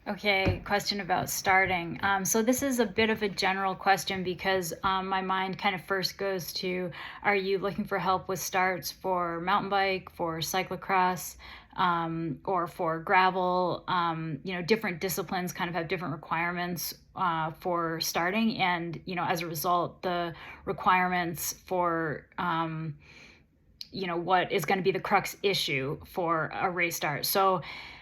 Okay, question about starting. So this is a bit of a general question because my mind kind of first goes to, are you looking for help with starts for mountain bike, for cyclocross, or for gravel? Different disciplines kind of have different requirements for starting, and as a result, the requirements for what is going to be the crux issue for a race start. So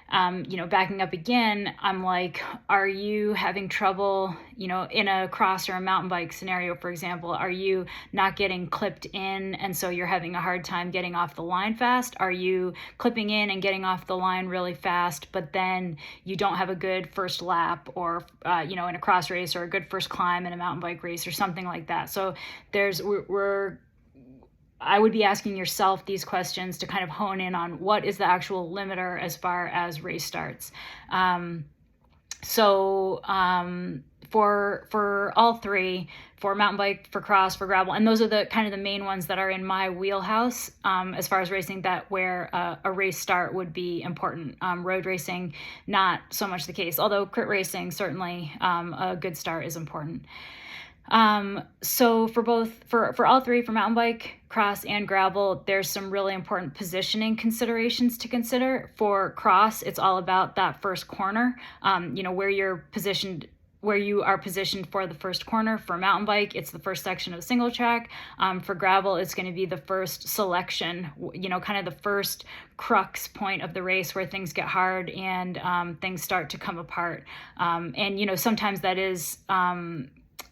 backing up again, I'm like, are you having trouble, in a cross or a mountain bike scenario, for example, are you not getting clipped in and so you're having a hard time getting off the line fast? Are you clipping in and getting off the line really fast, but then you don't have a good first lap or, in a cross race, or a good first climb in a mountain bike race or something like that? So I would be asking yourself these questions to kind of hone in on what is the actual limiter as far as race starts. For all three, for mountain bike, for cross, for gravel, and those are the kind of the main ones that are in my wheelhouse as far as racing, that where a race start would be important. Road racing, not so much the case, although crit racing, certainly a good start is important. So for all three, for mountain bike, cross, and gravel, there's some really important positioning considerations to consider. For cross, it's all about that first corner, where you are positioned for the first corner. For mountain bike, it's the first section of single track. For gravel, it's going to be the first selection, kind of the first crux point of the race where things get hard and things start to come apart. And sometimes that is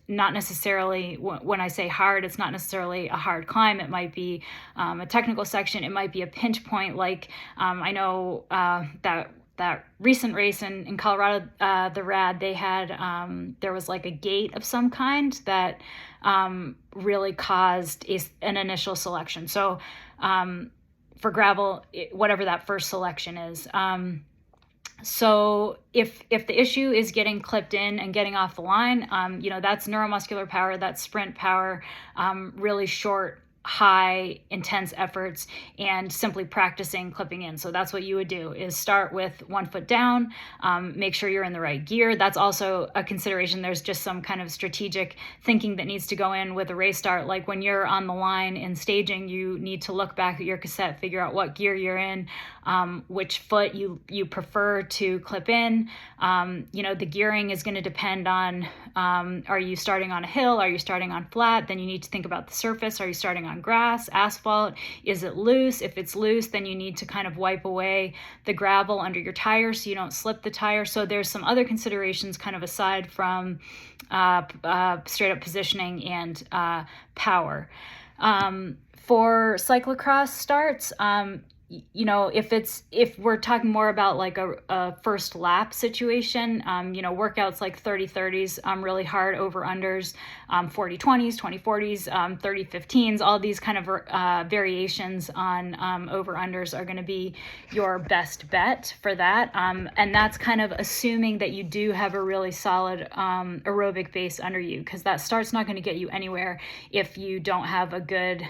not necessarily, when I say hard, it's not necessarily a hard climb. It might be a technical section. It might be a pinch point. Like I know that recent race in Colorado, the Rad, they had, there was like a gate of some kind that really caused an initial selection. So for gravel, whatever that first selection is, so if the issue is getting clipped in and getting off the line, that's neuromuscular power, that's sprint power, really short, high, intense efforts, and simply practicing clipping in. So that's what you would do, is start with 1 foot down, make sure you're in the right gear. That's also a consideration. There's just some kind of strategic thinking that needs to go in with a race start. Like when you're on the line in staging, you need to look back at your cassette, figure out what gear you're in, which foot you prefer to clip in. The gearing is going to depend on, are you starting on a hill? Are you starting on flat? Then you need to think about the surface. Are you starting on grass, asphalt? Is it loose? If it's loose, then you need to kind of wipe away the gravel under your tire so you don't slip the tire. So there's some other considerations kind of aside from straight up positioning and power. For cyclocross starts, if we're talking more about like a first lap situation, workouts like 30-30s, really hard over-unders, 40-20s, 20-40s, 30-15s, all these kind of variations on over-unders are going to be your best bet for that. And that's kind of assuming that you do have a really solid aerobic base under you, because that start's not going to get you anywhere if you don't have a good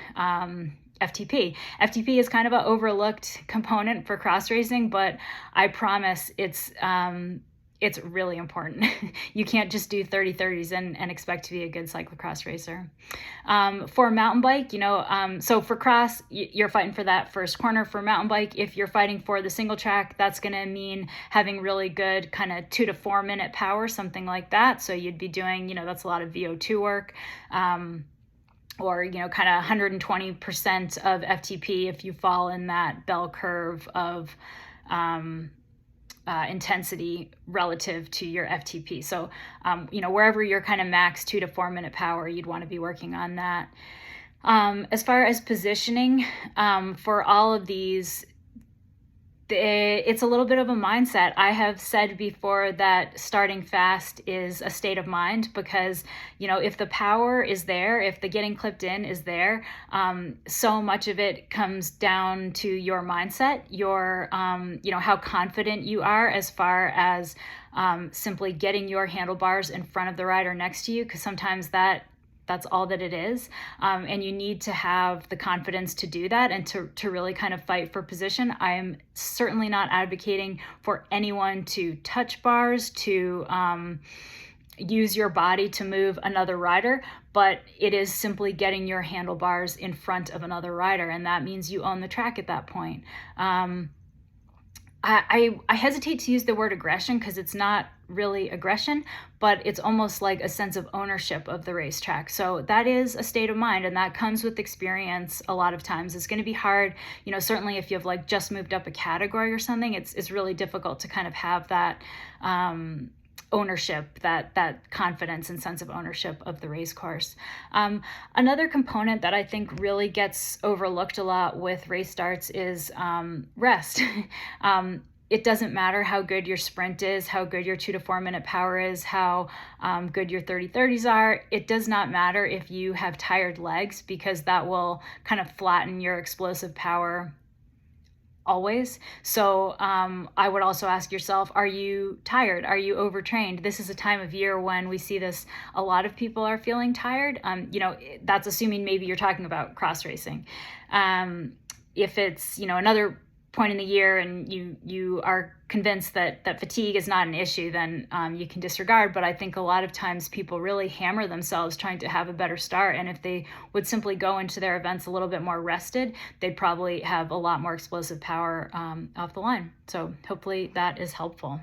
FTP. FTP is kind of an overlooked component for cross racing, but I promise it's really important. You can't just do 30-30s and expect to be a good cyclocross racer. For mountain bike, so for cross, you're fighting for that first corner. For mountain bike, if you're fighting for the single track, that's going to mean having really good kind of 2 to 4 minute power, something like that. So you'd be doing, that's a lot of VO2 work. Or kind of 120% of FTP if you fall in that bell curve of intensity relative to your FTP. So, wherever you're kind of max 2 to 4 minute power, you'd want to be working on that. As far as positioning, for all of these, it's a little bit of a mindset. I have said before that starting fast is a state of mind, because, if the power is there, if the getting clipped in is there, so much of it comes down to your mindset, your, how confident you are as far as simply getting your handlebars in front of the rider next to you, because sometimes that that's all that it is. And you need to have the confidence to do that and to really kind of fight for position. I am certainly not advocating for anyone to touch bars, to use your body to move another rider, but it is simply getting your handlebars in front of another rider, and that means you own the track at that point. I hesitate to use the word aggression because it's not really aggression, but it's almost like a sense of ownership of the racetrack. So that is a state of mind, and that comes with experience a lot of times. It's going to be hard, certainly if you've like just moved up a category or something, it's really difficult to kind of have that ownership, that confidence and sense of ownership of the race course. Another component that I think really gets overlooked a lot with race starts is rest. It doesn't matter how good your sprint is, how good your 2 to 4 minute power is, how good your 30-30s are. It does not matter if you have tired legs, because that will kind of flatten your explosive power always. So I would also ask yourself, are you tired? Are you overtrained? This is a time of year when we see this. A lot of people are feeling tired. That's assuming maybe you're talking about cross racing. If it's, another point in the year and you are convinced that fatigue is not an issue, then you can disregard. But I think a lot of times people really hammer themselves trying to have a better start, and if they would simply go into their events a little bit more rested, they'd probably have a lot more explosive power off the line. So hopefully that is helpful.